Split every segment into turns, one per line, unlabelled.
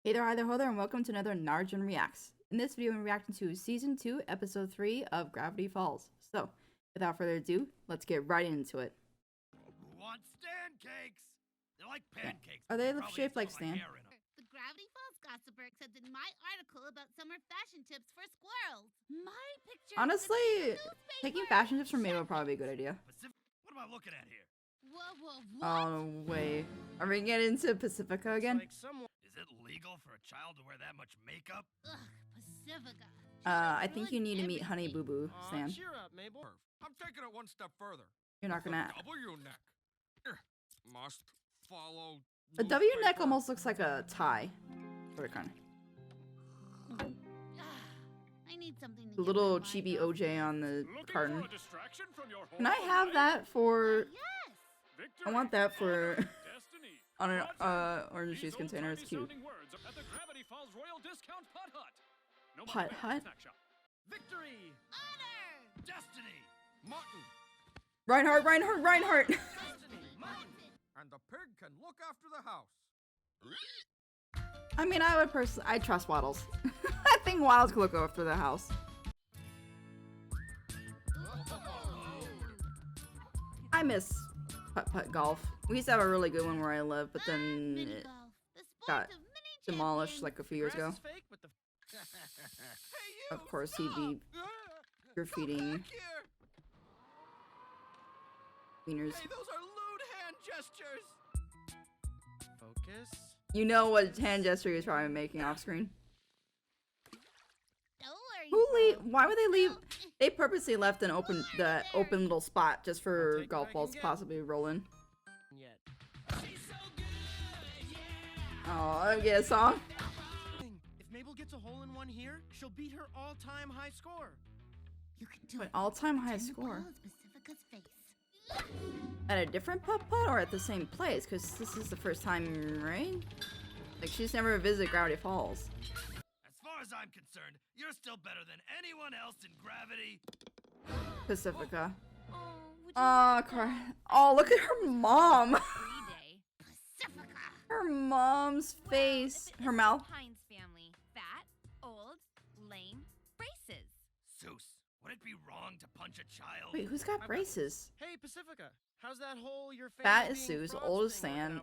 Hey there, hi there, ho there, and welcome to another Narjan Reacts. In this video, I'm reacting to Season 2, Episode 3 of Gravity Falls. So, without further ado, let's get right into it.
Who wants stand cakes? They're like pancakes.
Are they
but probably
shaped like
still have
stand?
hair in 'em.
The Gravity Falls gossiper accepted my article about summer fashion tips for squirrels. My picture.
Honestly, taking fashion tips from me would probably be a good idea.
What am I looking at here?
Whoa, what?
Oh, wait. Are we getting into Pacifica again?
Is it legal for a child to wear that much makeup?
Ugh, Pacifica.
I think you need to meet Honey Boo Boo, Stan.
Cheer up, Mabel. I'm taking it one step further.
You're not gonna...
W neck. Must follow.
A W neck almost looks like a tie. Sort of kind of.
I need something to
The
get
little
my
chibi
mind off.
OJ on the carton.
For a distraction from your
Can I have that for...
Yes.
I want that for...
Destiny.
on an orange juice container. It's cute.
At the Gravity Falls Royal Discount Putt Hut. No
Putt Hut?
snack shop.
Victory!
Honor.
Destiny!
Mutton.
Reinhardt!
And the pig can look after the house.
I mean, I trust Waddles. I think Waddles could look after the house. I miss putt-putt golf. We used to have a really good one where I live, but then
Mini
it
golf, the sport
got
of mini
demolished
champions.
like a few years ago.
Grass is fake, but the hey, you,
Of course, he'd be
stop!
graffitiing
Back here.
wieners.
Hey, those are lewd hand gestures. Focus.
You know what hand gesture he was probably making off screen.
Don't worry.
Who leave?
bro.
Why would they leave?
No,
They purposely left the open little spot just for
take
golf
what I
balls
can
to
get.
possibly roll in.
Yet.
Oh, I get a song.
If Mabel gets a hole in one here, she'll beat her all-time high score.
You can do
An
it.
all-time high
Pretend the ball
score.
is Pacifica's face.
At a different putt-putt or at the same place? Because this is the first time, right? Like, she's never visited Gravity Falls.
As far as I'm concerned, you're still better than anyone else in Gravity.
Pacifica.
Oh, would you
Oh, Car. Oh, look at her mom.
day? Pacifica.
Her mom's face. Her mouth.
Hines family. Fat, old, lame, braces.
Zeus, would it be wrong to punch a child?
Wait, who's got braces?
Hey, Pacifica. How's that hole your face?
Fat is Sue's, old is Stan.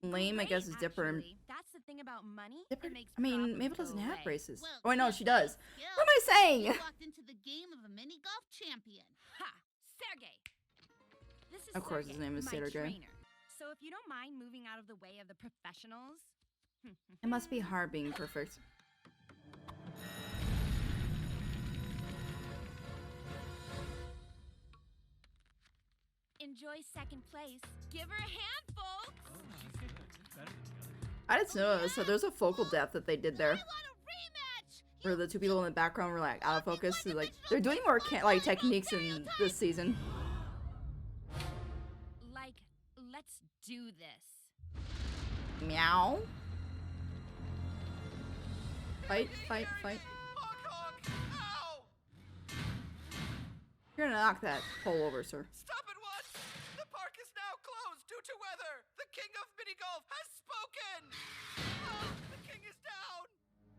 Lame, I
Great,
guess, is Dipper. and-
actually. That's the thing about money.
Dipper?
It makes
I mean,
problems
Mabel
go
doesn't have
away.
braces.
Well,
Oh, wait, no,
just
she does.
skill.
What am I saying?
You walked into the game of a mini golf champion.
Ha! Sergey! This is
Of course, his
Sergey,
name is
my
Sergey.
trainer. So if you don't mind moving out of the way of the professionals...
It must be hard being perfect.
Enjoy second place. Give her a hand, folks!
I didn't know, so there's a focal depth that they did there.
I want a rematch.
Where the two people in the background were like out of focus. So, like, they're doing more like techniques in this season.
Like, let's do this.
Meow. Fight, fight, fight.
Honk, honk. Ow!
You're gonna knock that pole over, sir.
Stop at once! The park is now closed due to weather. The king of mini golf has spoken. Oh, the king is down.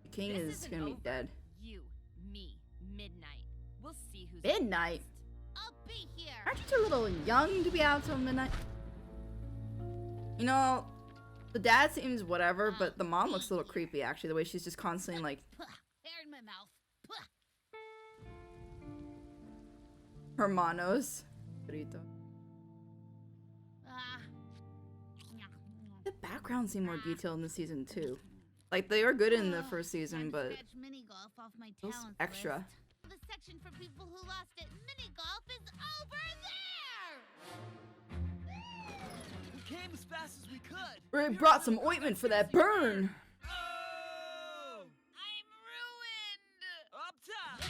The king
This
is
isn't
gonna be
over.
dead.
You, me, midnight. We'll see who's
Midnight?
I'll be here.
Aren't you too little young to be out till midnight? You know, the dad seems whatever, but the mom looks a little creepy, actually, the way she's just constantly, like,
Hair in my mouth.
hermanos. Burrito.
Ah.
The backgrounds seem more detailed in the season, too. Like, they were good in the first season, but
Scratch mini golf off my
feels
talents
extra.
list. The section for people who lost at mini golf is over there.
We came as fast as we could.
We brought some ointment for that burn.
Oh!
I'm ruined.
Up top.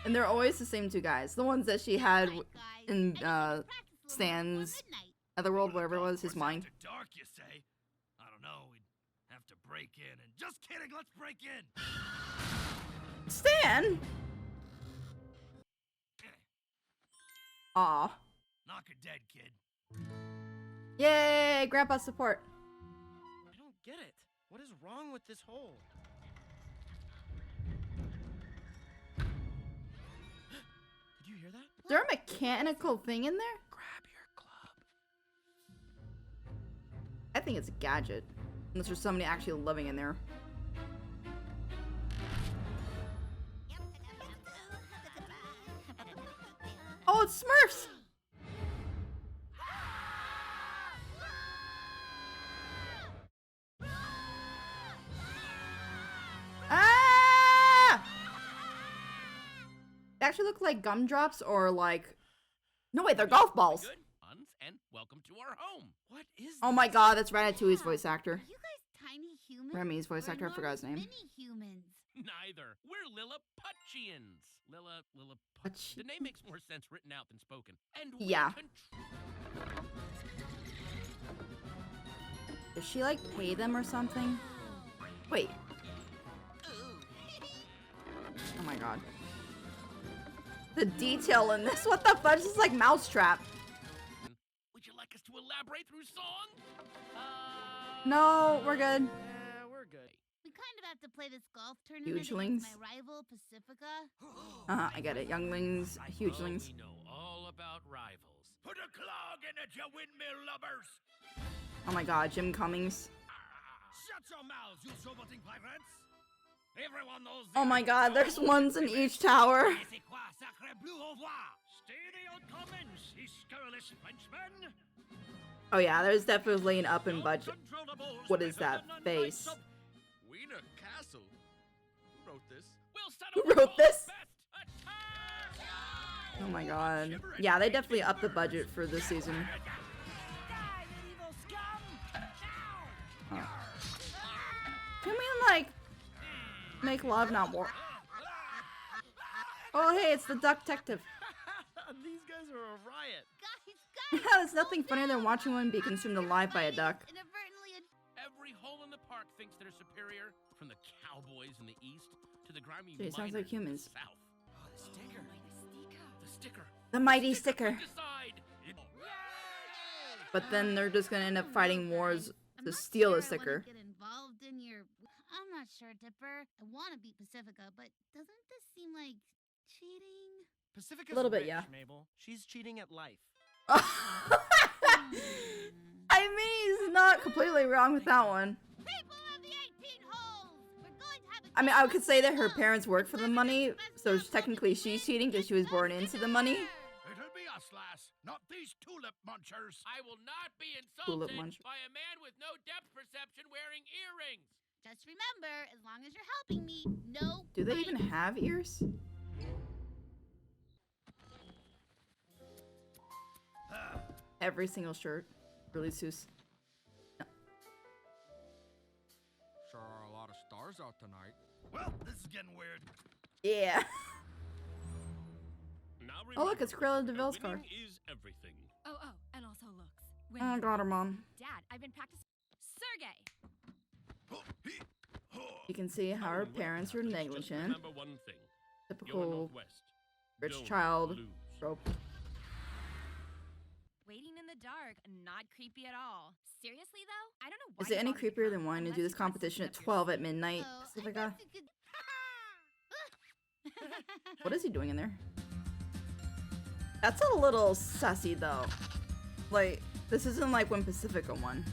And they're always the same two guys. The ones that she had
Right, guys.
in,
I just need to practice a little
Stan's
before midnight.
Otherworld, whatever it was, his mind.
After dark, you say? I don't know. We'd have to break in. And just kidding. Let's break in.
Stan? Aw.
Knock her dead, kid.
Yay, Grandpa support.
I don't get it. What is wrong with this hole? Did you hear that?
Is there a mechanical thing in there?
Grab your club.
I think it's a gadget. Unless there's somebody actually living in there. Oh, it's Smurfs! Ah! They actually look like gumdrops or like... No, wait, they're golf balls.
Good. And welcome to our home.
What is
Oh my god, that's Ratatouille's voice actor.
Are you guys tiny humans?
Remy's voice
or
actor, I forgot his name.
Mini humans.
Neither. We're Lilliputians. Lilliput.
What?
The name makes more sense written out than spoken. And we
Yeah.
control.
Does she like pay them or something? Wait. Oh my god. The detail in this, what the fudge? This is like Mousetrap.
Would you like us to elaborate through song?
No, we're good.
Yeah, we're good.
We kind of have to play this golf tournament
Hugelings.
against my rival, Pacifica.
I get it. Younglings, hugelings.
We know all about rivals. Put a clog in it, you windmill lovers!
Oh my god, Jim Cummings.
Shut your mouths, you showboating pirates! Everyone knows.
Oh my god, there's ones in each tower.
C'est quoi, sacré bleu au revoir? Stay the comments, you scurrilous Frenchmen!
Oh yeah, there's definitely an up in budget. What is that face?
Wiener Castle? Who wrote this?
We'll set
Who
up
wrote this?
best attack!
Oh my god. Yeah, they definitely upped the budget for this season. Oh. Can we like make love, not war? Oh hey, it's the Duck Detective.
These guys are a riot.
Guys,
There's nothing funnier than watching one be consumed alive by a duck.
Inadvertently,
Every hole in the park thinks they're superior, from the cowboys in the east to the grimy
Dude, it sounds
miners
like humans.
in the south.
Oh, the sticker.
The sticker.
The mighty sticker.
Decide.
But then they're just gonna end up fighting wars
I'm
to
not
steal
sure
a sticker.
I wanna get involved in your. I'm not sure, Dipper. I want to beat Pacifica, but doesn't this seem like cheating?
Pacifica's
A little bit,
rich,
yeah.
Mabel. She's cheating at life.
I mean, he's not completely wrong with that one.
People of the 18 holes, we're going to have a
I mean, I could say that her parents work for the money, so technically she's cheating because she was born into the money.
It'll be us, lass, not these tulip munchers. I will not be
Tulip
insulted
muncher.
by a man with no depth perception wearing earrings.
Just remember, as long as you're helping me, no.
Do they even
fighting.
have ears? Every single shirt. Really, Seuss.
Sure are a lot of stars out tonight.
Well, this is getting weird.
Yeah.
Now
Oh, look, it's Cruella de Vil's car.
is everything.
Oh, and also looks.
Oh, God, her mom.
Dad, I've been practicing. Sergey!
You can see how her parents are negligent.
Remember one thing. You're
Typical
Northwest.
rich
Don't
child
lose.
trope.
Waiting in the dark, not creepy at all. Seriously, though? I don't know why
Is it
you
any
want me
creepier
to
than
come
wanting to
unless
do this
you wanna
competition at
stick up
12 at midnight?
Oh, I
Pacifica?
guess you could.
What is he doing in there? That's a little sussy, though. Like, this isn't like when Pacifica won.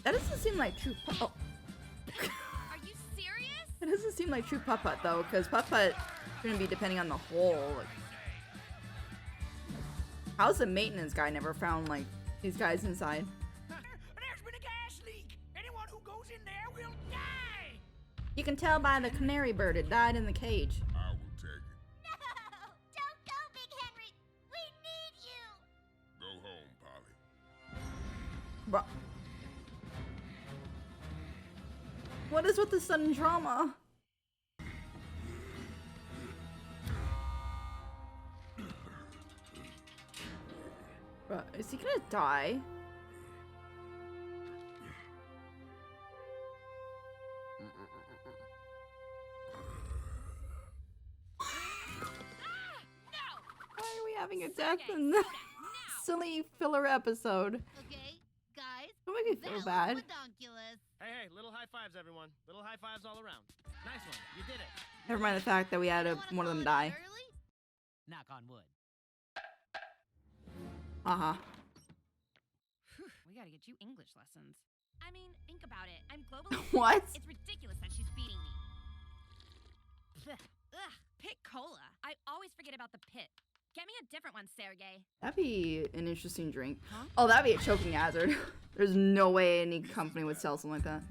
That doesn't seem like true Oh.
Are you serious?
It doesn't seem like true Putt-Putt, though, because Putt-Putt shouldn't be depending on the hole. Like, how's the maintenance guy never found, like, these guys inside?
There's been a gas leak. Anyone who goes in there will die.
You can tell by the canary bird it died in the cage.
I will take it.
No! Don't go, Big Henry! We need you!
Go home, Polly.
Bruh. What is with the sudden drama? Bruh, is he gonna die? Why are we having a death in this silly filler episode?
Okay, guys.
Don't make me feel
that
bad.
was Donkey. ridiculous.
Hey, little high fives, everyone. Little high fives all around. Nice one. You did it.
Never mind the fact that we had
You wanna
one of them
call it
die.
early?
Knock on wood.
Uh-huh.
We gotta get you English lessons. I mean, think about it. I'm globally.
What?
It's ridiculous that she's beating me. Ugh, pit cola. I always forget about the pit. Get me a different one, Sergey.
That'd be an interesting drink.
Huh?
Oh, that'd be a choking hazard. There's no way any company would sell something like that.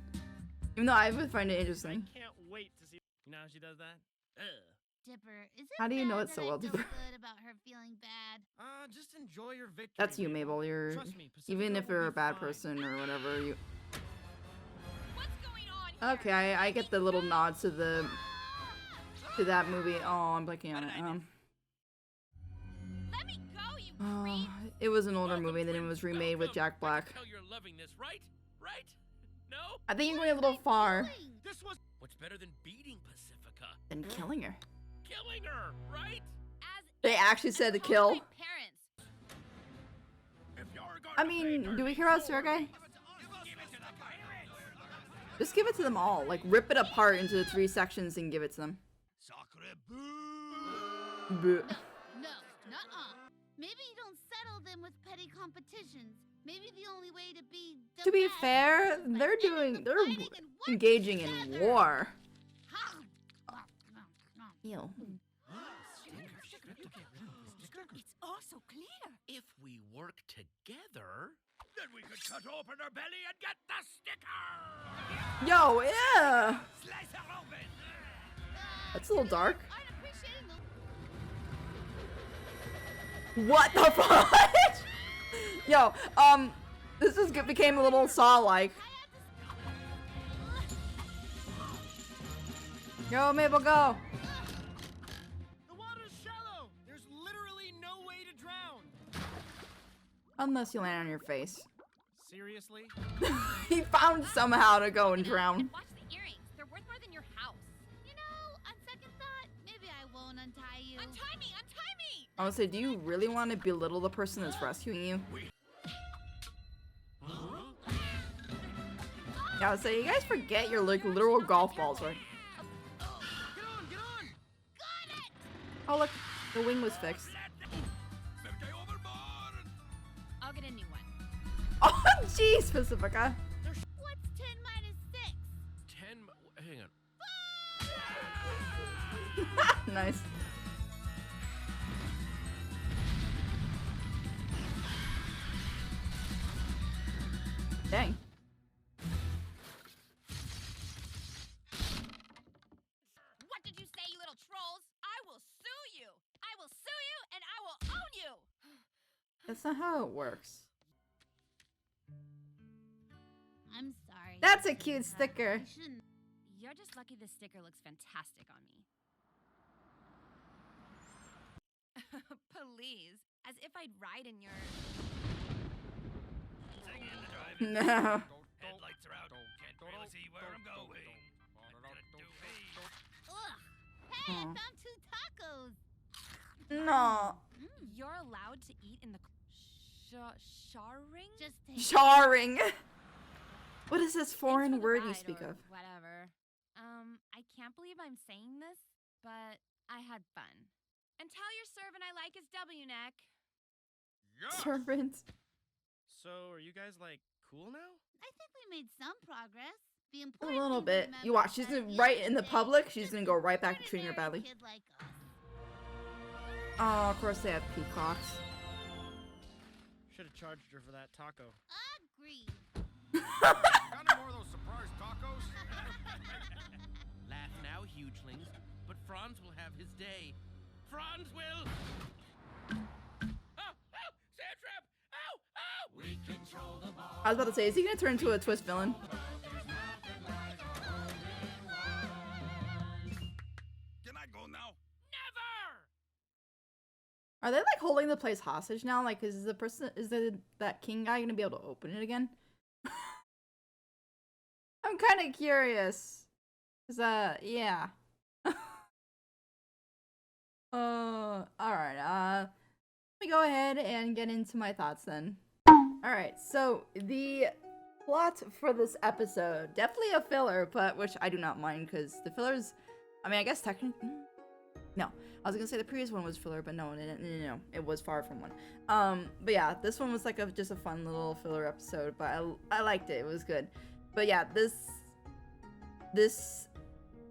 Even though I would find it interesting.
I can't wait to see. You know how she does that? Ugh.
Dipper, is it
How do you know
bad
it's so
that
well,
I feel
Dipper?
good about her feeling bad?
Just enjoy your victory.
That's you, Mabel. You're
Trust me, Pacifica
even if
will
you're a
be
bad
fine.
person or whatever. You
What's going on here?
okay? I get the little nod to that movie. Oh, I'm blanking on it.
Let me go, you
Oh,
creep.
it was an older movie, then it was remade with Jack Black.
Tell you're loving this, right? Right? No?
I think you're going a little far
This was what's better than beating Pacifica?
than killing her.
Killing her, right?
As
They actually
I'm
said to
calling
kill.
my parents.
If you're going
I
to pay
mean,
dirty
do we care about
for
Sergey?
me, give it to the pirates.
Just give it to them all. Like, rip it apart into the 3 sections and give it to them.
Sacre boo!
Bleh.
No, nuh-uh. Maybe you don't settle them with petty competitions. Maybe the only way to be the
To be
best
fair,
is by
they're
ending the
they're
fighting and working
engaging in
together.
war.
Ha!
Ew.
It's all so clear.
If we work together, then we could cut open her belly and get the sticker!
Yo, yeah.
Slice her open!
That's a little dark.
Aren't appreciating the
What the fudge? Yo, this just became a little Saw-like. Go, Mabel, go.
The water's shallow. There's literally no way to drown.
Unless you land on your face.
Seriously?
He found somehow to go and drown.
And watch the earrings. They're worth more than your house.
You know, on second thought, maybe I won't untie you.
Untie me! Untie me!
I would say, do you really want to belittle the person that's rescuing you? Yeah, I would say, you guys forget you're like literal golf balls, right?
Get on, get on.
Got it!
Oh, look, the wing was fixed.
Stay overboard!
I'll get a new one.
Oh, jeez, Pacifica.
What's 10 minus 6?
10. Hang on.
Nice. Dang.
What did you say, you little trolls? I will sue you! I will sue you and I will own you!
That's not how it works.
I'm sorry.
That's a cute sticker.
I shouldn't.
You're just lucky this sticker looks fantastic on me. Please. As if I'd ride in your...
Sing in the driving.
No.
Headlights are out. Can't really see where I'm going. What gonna do me?
Ugh. Hey, I
Aw.
found 2 tacos.
No.
You're allowed to eat in the... Sharing?
Just take
Charring. What is this
Thanks for
foreign
the
word you
ride,
speak
or
of?
Whatever. I can't believe I'm saying this, but I had fun. And tell your servant I like his W neck.
Servant.
So, are you guys like cool now?
I think we made some progress. The
A
important
little
thing to
bit.
remember
You watch,
is
she's
that
gonna,
at
right
the
in the
end of
public,
day,
she's
just
gonna go right back to
an
treating her badly.
ordinary kid like us.
Oh, of course they have peacocks.
Should have charged her for that taco.
Agreed.
Got any more of those surprise tacos?
Laugh now, hugelings. But Franz will have his day. Franz will... Oh! Oh! Sand trap! Ow! Ow! We control the ball.
I was about to say, is he gonna turn into a twist villain?
Can I go now? Never!
Are they like holding the place hostage now? Like, is the person, that king guy gonna be able to open it again? I'm kind of curious. Yeah. Alright, let me go ahead and get into my thoughts then. Alright, so the plot for this episode. Definitely a filler, but which I do not mind because the fillers, I mean, I guess technically, no. I was gonna say the previous one was filler, but no, it was far from one. But yeah, this one was like just a fun little filler episode, but I liked it. It was good. But yeah, this,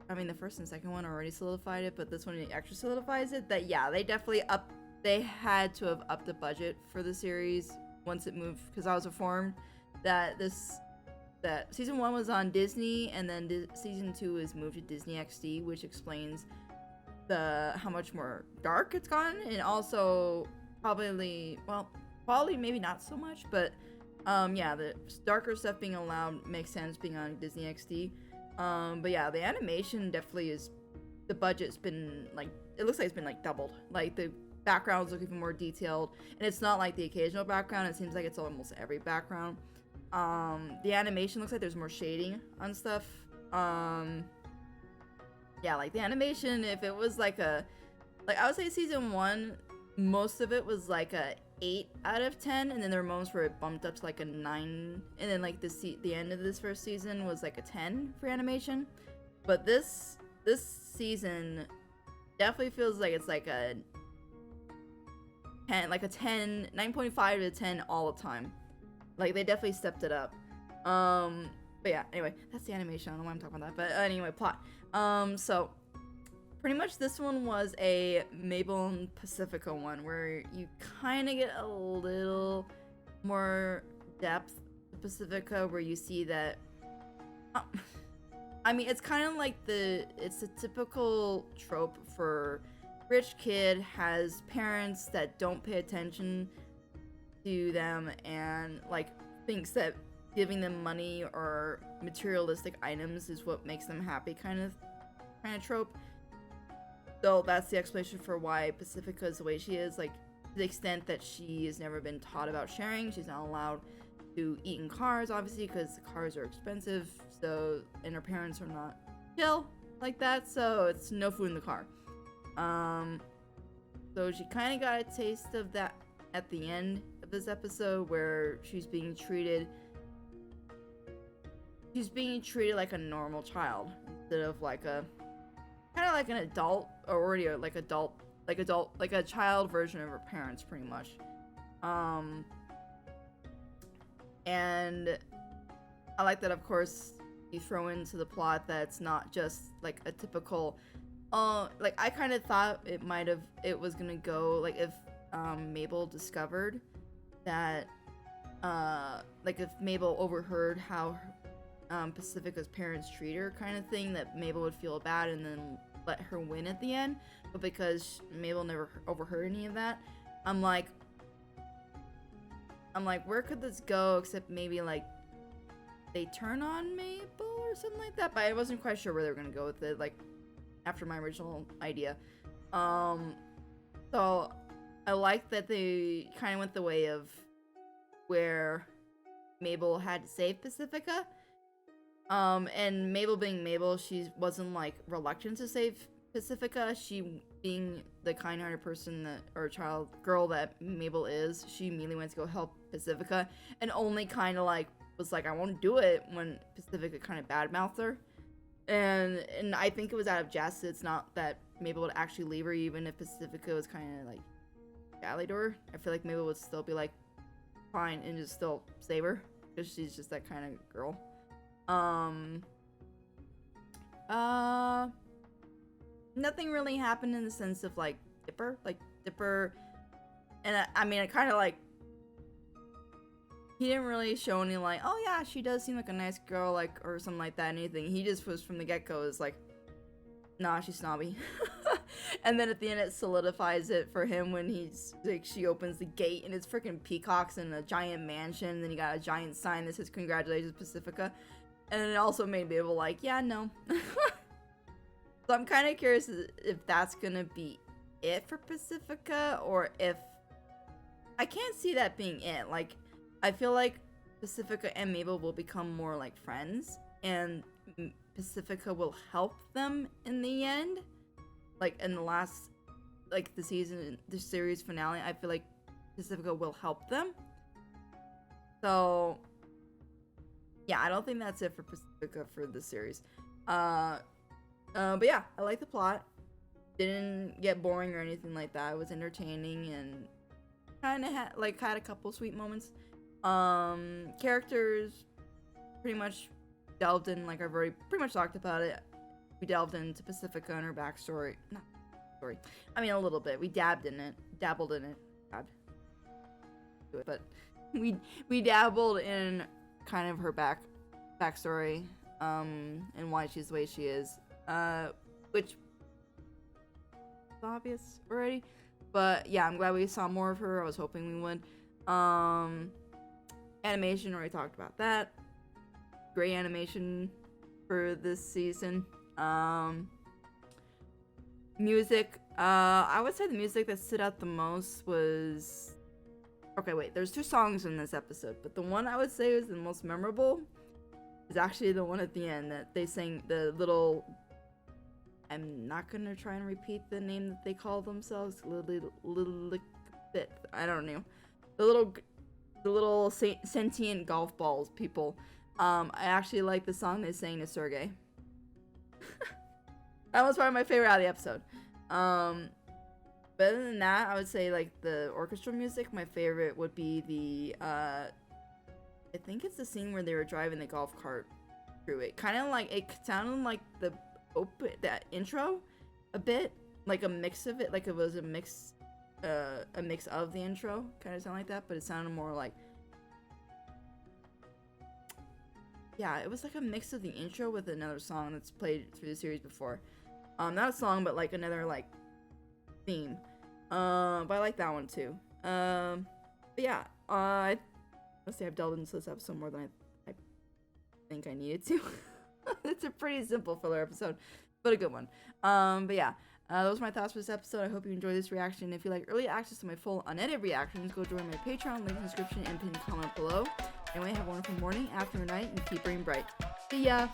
I mean, the first and second one already solidified it, but this one actually solidifies it. That yeah, they had to have upped the budget for the series once it moved, because I was informed that season 1 was on Disney, and then season 2 is moved to Disney XD, which explains how much more dark it's gotten, and also probably maybe not so much, but yeah, the darker stuff being allowed makes sense being on Disney XD. But yeah, the animation definitely the budget's been like, it looks like it's been like doubled. Like the backgrounds look even more detailed, and it's not like the occasional background, it seems like it's almost every background. The animation looks like there's more shading on stuff. Yeah, like the animation, if it was like I would say season 1, most of it was like a 8 out of 10, and then there were moments where it bumped up to like a 9, and then like the end of this first season was like a 10 for animation. But this season definitely feels like it's like a 10, 9.5 to 10 all the time. Like they definitely stepped it up. But yeah, anyway, that's the animation. I don't know why I'm talking about that. But anyway, plot. So pretty much this one was a Mabel and Pacifica one, where you kind of get a little more depth to Pacifica, where you see that I mean, it's kind of like it's a typical trope for rich kid has parents that don't pay attention to them, and like thinks that giving them money or materialistic items is what makes them happy, kind of trope. So that's the explanation for why Pacifica is the way she is. Like, to the extent that she has never been taught about sharing, she's not allowed to eat in cars, obviously, because the cars are expensive. So, and her parents are not chill like that, so it's no food in the car. So she kind of got a taste of that at the end of this episode, where she's being treated like a normal child instead of like a kind of like an adult, or already like a child version of her parents, pretty much. And I like that, of course, you throw into the plot that it's not just like a typical like I kind of thought it was gonna go like if Mabel discovered that like if Mabel overheard how Pacifica's parents treat her, kind of thing, that Mabel would feel bad and then let her win at the end. But because Mabel never overheard any of that, I'm like, where could this go, except maybe like they turn on Mabel or something like that. But I wasn't quite sure where they were gonna go with it, like after my original idea. So I like that they kind of went the way of where Mabel had to save Pacifica. And Mabel being Mabel, she wasn't like reluctant to save Pacifica. She, being the kind-hearted person girl that Mabel is, she immediately went to go help Pacifica, and only kind of like was like, I won't do it, when Pacifica kind of badmouthed her. And I think it was out of jest. It's not that Mabel would actually leave her, even if Pacifica was kind of like rallied to her. I feel like Mabel would still be like fine and just still save her, because she's just that kind of girl. Nothing really happened in the sense of like Dipper, and I mean, I kind of like, he didn't really show any like, oh yeah, she does seem like a nice girl, like, or something like that, anything. He just was from the get-go is like, nah, she's snobby. And then at the end it solidifies it for him when he's like, she opens the gate and it's freaking peacocks in a giant mansion, and then you got a giant sign that says congratulations Pacifica. And it also made me able like, yeah, no. So I'm kind of curious if that's gonna be it for Pacifica, or if I can't see that being it. Like, I feel like Pacifica and Mabel will become more like friends, and Pacifica will help them in the end. Like in the last, like the series finale, I feel like Pacifica will help them. So yeah, I don't think that's it for Pacifica for this series. But yeah, I like the plot. Didn't get boring or anything like that. It was entertaining and kind of had a couple sweet moments. Characters pretty much delved in, like I've already pretty much talked about it. We delved into Pacifica and her backstory. Not story. I mean, a little bit. We dabbled in it. But we dabbled in kind of her backstory, and why she's the way she is. Which is obvious already. But yeah, I'm glad we saw more of her. I was hoping we would. Animation, already talked about that. Great animation for this season. Music. I would say the music that stood out the most was... Okay, wait. There's 2 songs in this episode, but the one I would say was the most memorable is actually the one at the end that they sang the little... I'm not gonna try and repeat the name that they call themselves. Little bit. I don't know. The little sentient golf balls people. I actually like the song they sang to Sergey. That was probably my favorite out of the episode. But other than that, I would say like the orchestral music. My favorite would be the I think it's the scene where they were driving the golf cart through it. Kind of like it sounded like that intro a bit, like a mix of it, like it was a mix of the intro, kind of sound like that, but it sounded more like, yeah, it was like a mix of the intro with another song that's played through the series before. Not a song, but like another like theme. But I like that one too. But yeah, let's say I've delved into this episode more than I think I needed to. It's a pretty simple filler episode, but a good one. But yeah, those are my thoughts for this episode. I hope you enjoyed this reaction. If you like early access to my full unedited reactions, go join my Patreon, link in the description and pinned comment below. Anyway, have a wonderful morning, afternoon, night, and keep being bright. See ya!